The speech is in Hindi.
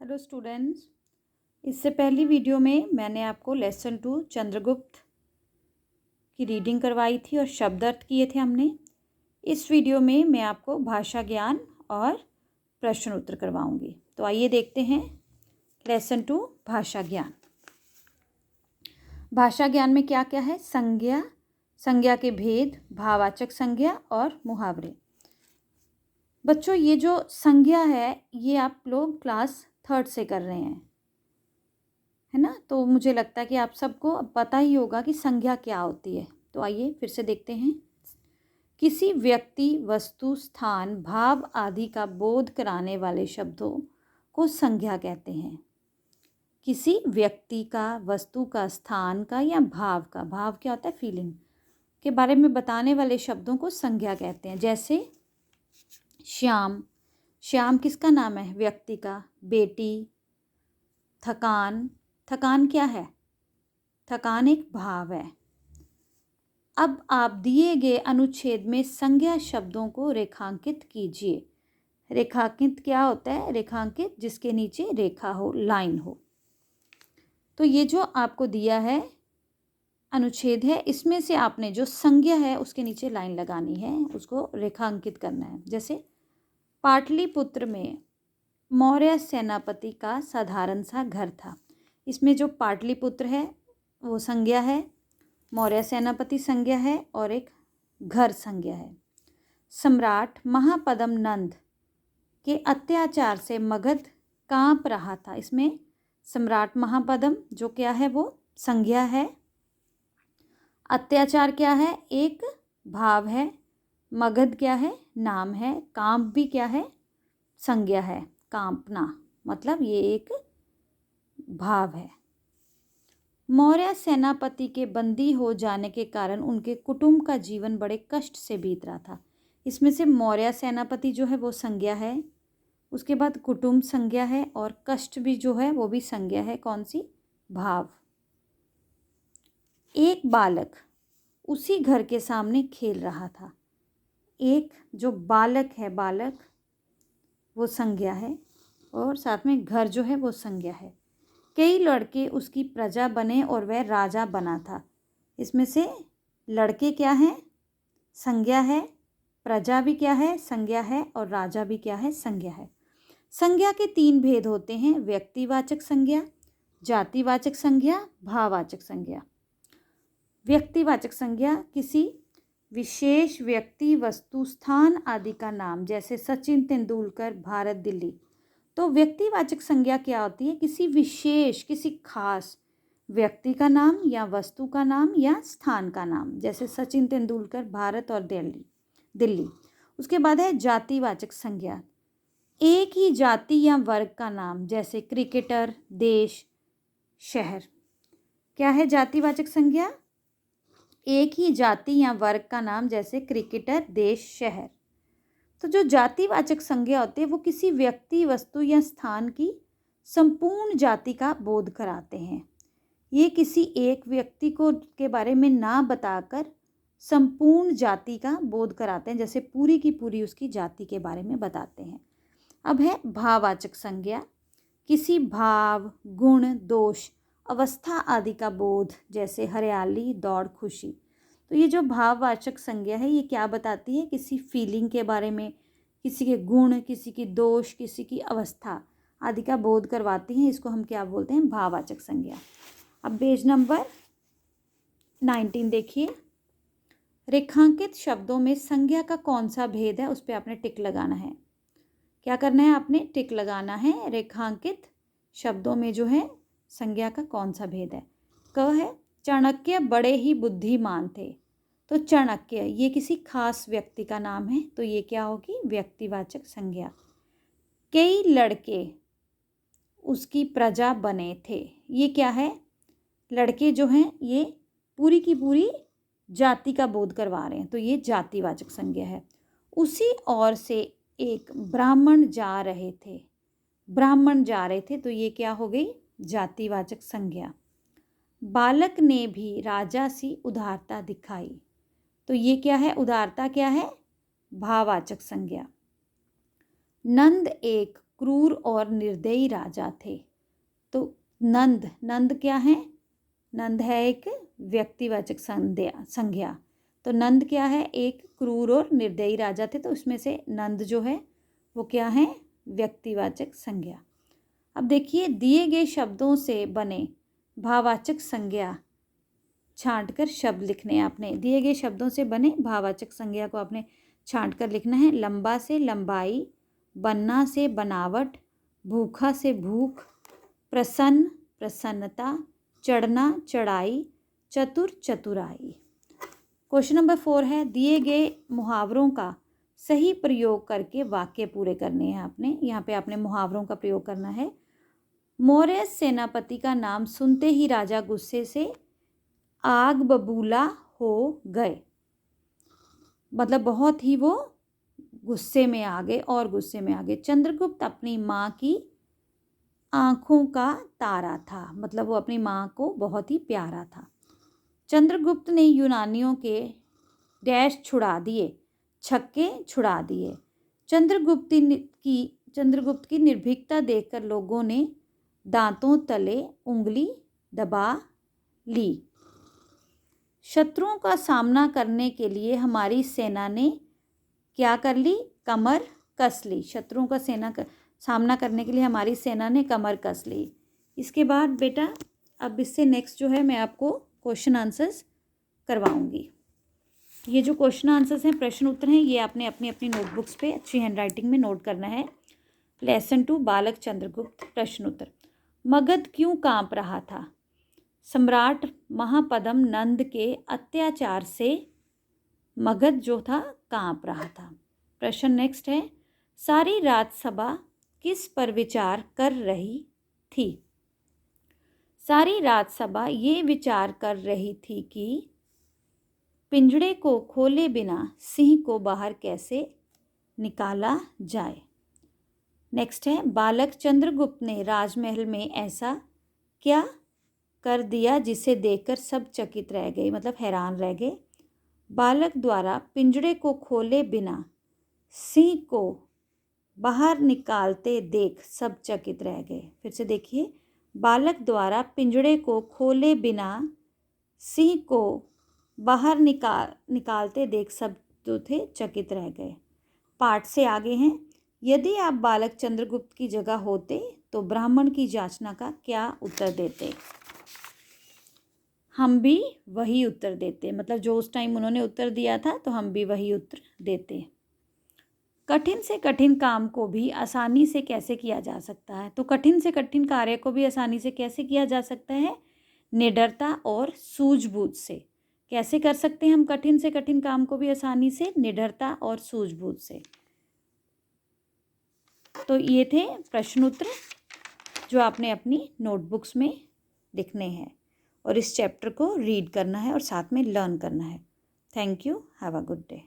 हेलो स्टूडेंट्स, इससे पहली वीडियो में मैंने आपको लेसन 2 चंद्रगुप्त की रीडिंग करवाई थी और शब्द अर्थ किए थे हमने। इस वीडियो में मैं आपको भाषा ज्ञान और प्रश्न उत्तर करवाऊंगी। तो आइए देखते हैं लेसन 2 भाषा ज्ञान। भाषा ज्ञान में क्या क्या है? संज्ञा, संज्ञा के भेद, भाववाचक संज्ञा और मुहावरे। बच्चों, ये जो संज्ञा है ये आप लोग क्लास 3rd से कर रहे हैं, है ना? तो मुझे लगता है कि आप सबको पता ही होगा कि संज्ञा क्या होती है। तो आइए फिर से देखते हैं। किसी व्यक्ति, वस्तु, स्थान, भाव आदि का बोध कराने वाले शब्दों को संज्ञा कहते हैं। किसी व्यक्ति का, वस्तु का, स्थान का या भाव का, भाव क्या होता है? फीलिंग के बारे में बताने वाले शब्दों को संज्ञा कहते हैं। जैसे श्याम, श्याम किसका नाम है? व्यक्ति का। बेटी, थकान, थकान क्या है? थकान एक भाव है। अब आप दिए गए अनुच्छेद में संज्ञा शब्दों को रेखांकित कीजिए। रेखांकित क्या होता है? रेखांकित जिसके नीचे रेखा हो, लाइन हो। तो ये जो आपको दिया है अनुच्छेद है, इसमें से आपने जो संज्ञा है उसके नीचे लाइन लगानी है, उसको रेखांकित करना है। जैसे पाटलिपुत्र में मौर्य सेनापति का साधारण सा घर था। इसमें जो पाटलिपुत्र है वो संज्ञा है, मौर्य सेनापति संज्ञा है और एक घर संज्ञा है। सम्राट महापद्म नंद के अत्याचार से मगध कांप रहा था। इसमें सम्राट महापद्म जो क्या है वो संज्ञा है, अत्याचार क्या है? एक भाव है, मगध क्या है? नाम है, कांप भी क्या है? संज्ञा है। कांपना मतलब ये एक भाव है। मौर्य सेनापति के बंदी हो जाने के कारण उनके कुटुंब का जीवन बड़े कष्ट से बीत रहा था। इसमें से मौर्य सेनापति जो है वो संज्ञा है, उसके बाद कुटुंब संज्ञा है और कष्ट भी जो है वो भी संज्ञा है। कौन सी? भाव। एक बालक उसी घर के सामने खेल रहा था। एक जो बालक है, बालक वो संज्ञा है और साथ में घर जो है वो संज्ञा है। कई लड़के उसकी प्रजा बने और वह राजा बना था। इसमें से लड़के क्या हैं? संज्ञा है, प्रजा भी क्या है? संज्ञा है और राजा भी क्या है? संज्ञा है। संज्ञा के 3 भेद होते हैं: व्यक्तिवाचक संज्ञा, जातिवाचक संज्ञा, भाववाचक संज्ञा। व्यक्तिवाचक संज्ञा किसी विशेष व्यक्ति, वस्तु, स्थान आदि का नाम, जैसे सचिन तेंदुलकर, भारत, दिल्ली। तो व्यक्तिवाचक संज्ञा क्या होती है? किसी विशेष, किसी खास व्यक्ति का नाम या वस्तु का नाम या स्थान का नाम, जैसे सचिन तेंदुलकर, भारत और दिल्ली। उसके बाद है जातिवाचक संज्ञा, एक ही जाति या वर्ग का नाम, जैसे क्रिकेटर, देश, शहर। क्या है जातिवाचक संज्ञा? एक ही जाति या वर्ग का नाम, जैसे क्रिकेटर, देश, शहर। तो जो जातिवाचक संज्ञा होती है वो किसी व्यक्ति, वस्तु या स्थान की संपूर्ण जाति का बोध कराते हैं। ये किसी एक व्यक्ति को के बारे में ना बताकर संपूर्ण जाति का बोध कराते हैं, जैसे पूरी की पूरी उसकी जाति के बारे में बताते हैं। अब है भाववाचक संज्ञा, किसी भाव, गुण, दोष, अवस्था आदि का बोध, जैसे हरियाली, दौड़, खुशी। तो ये जो भाववाचक संज्ञा है ये क्या बताती है? किसी फीलिंग के बारे में, किसी के गुण, किसी की दोष, किसी की अवस्था आदि का बोध करवाती हैं। इसको हम क्या बोलते हैं? भाववाचक संज्ञा। अब पेज नंबर 19 देखिए। रेखांकित शब्दों में संज्ञा का कौन सा भेद है? उस पर आपने टिक लगाना है। क्या करना है? आपने टिक लगाना है। रेखांकित शब्दों में जो है संज्ञा का कौन सा भेद है? क है चाणक्य बड़े ही बुद्धिमान थे। तो चाणक्य ये किसी खास व्यक्ति का नाम है, तो ये क्या होगी? व्यक्तिवाचक संज्ञा। कई लड़के उसकी प्रजा बने थे, ये क्या है? लड़के जो हैं ये पूरी की पूरी जाति का बोध करवा रहे हैं, तो ये जातिवाचक संज्ञा है। उसी ओर से एक ब्राह्मण जा रहे थे, ब्राह्मण जा रहे थे, तो ये क्या हो गई? जातिवाचक संज्ञा। बालक ने भी राजा सी उदारता दिखाई, तो ये क्या है? उदारता क्या है? भाववाचक संज्ञा। नंद एक क्रूर और निर्दयी राजा थे। तो नंद, नंद क्या है? नंद है एक व्यक्तिवाचक संज्ञा। तो नंद क्या है? एक क्रूर और निर्दयी राजा थे। तो उसमें से नंद जो है वो क्या है? व्यक्तिवाचक संज्ञा। अब देखिए, दिए गए शब्दों से बने भाववाचक संज्ञा छांटकर शब्द लिखने हैं आपने। दिए गए शब्दों से बने भाववाचक संज्ञा को आपने छांटकर लिखना है। लंबा से लंबाई, बनना से बनावट, भूखा से भूख, प्रसन्न प्रसन्नता, चढ़ना चढ़ाई, चतुर चतुराई। क्वेश्चन नंबर 4 है, दिए गए मुहावरों का सही प्रयोग करके वाक्य पूरे करने हैं आपने। यहाँ पे आपने मुहावरों का प्रयोग करना है। मौर्य सेनापति का नाम सुनते ही राजा गुस्से से आग बबूला हो गए। मतलब बहुत ही वो गुस्से में आ गए और गुस्से में आ गए। चंद्रगुप्त अपनी माँ की आँखों का तारा था। मतलब वो अपनी माँ को बहुत ही प्यारा था। चंद्रगुप्त ने यूनानियों के डैश छुड़ा दिए, छक्के छुड़ा दिए। चंद्रगुप्त की निर्भीकता देखकर लोगों ने दांतों तले उंगली दबा ली। शत्रुओं का सामना करने के लिए हमारी सेना ने क्या कर ली? कमर कस ली। शत्रुओं का सामना करने के लिए हमारी सेना ने कमर कस ली। इसके बाद बेटा अब इससे नेक्स्ट जो है मैं आपको क्वेश्चन आंसर्स करवाऊंगी। ये जो क्वेश्चन आंसर्स हैं, प्रश्न उत्तर हैं, ये आपने अपनी अपनी नोटबुक्स पे अच्छी हैंडराइटिंग में नोट करना है। लेसन 2 बालक चंद्रगुप्त, प्रश्न उत्तर। मगध क्यों कांप रहा था? सम्राट महापद्म नंद के अत्याचार से मगध जो था कांप रहा था। प्रश्न नेक्स्ट है, सारी राजसभा किस पर विचार कर रही थी? सारी राजसभा ये विचार कर रही थी कि पिंजड़े को खोले बिना सिंह को बाहर कैसे निकाला जाए। नेक्स्ट है, बालक चंद्रगुप्त ने राजमहल में ऐसा क्या कर दिया जिसे देखकर सब चकित रह गए, मतलब हैरान रह गए। बालक द्वारा पिंजड़े को खोले बिना सिंह को बाहर निकालते देख सब चकित रह गए। फिर से देखिए, बालक द्वारा पिंजड़े को खोले बिना सिंह को बाहर निकालते देख सब जो थे चकित रह गए। पाठ से आगे हैं, यदि आप बालक चंद्रगुप्त की जगह होते तो ब्राह्मण की याचना का क्या उत्तर देते? हम भी वही उत्तर देते। मतलब जो उस टाइम उन्होंने उत्तर दिया था तो हम भी वही उत्तर देते। कठिन से कठिन काम को भी आसानी से कैसे किया जा सकता है? तो कठिन से कठिन कार्य को भी आसानी से कैसे किया जा सकता है? निडरता और सूझबूझ से। कैसे कर सकते हैं हम कठिन से कठिन काम को भी आसानी से? निडरता और सूझबूझ से। तो ये थे प्रश्न उत्तर जो आपने अपनी नोटबुक्स में लिखने हैं और इस चैप्टर को रीड करना है और साथ में लर्न करना है। Thank you, have a good day.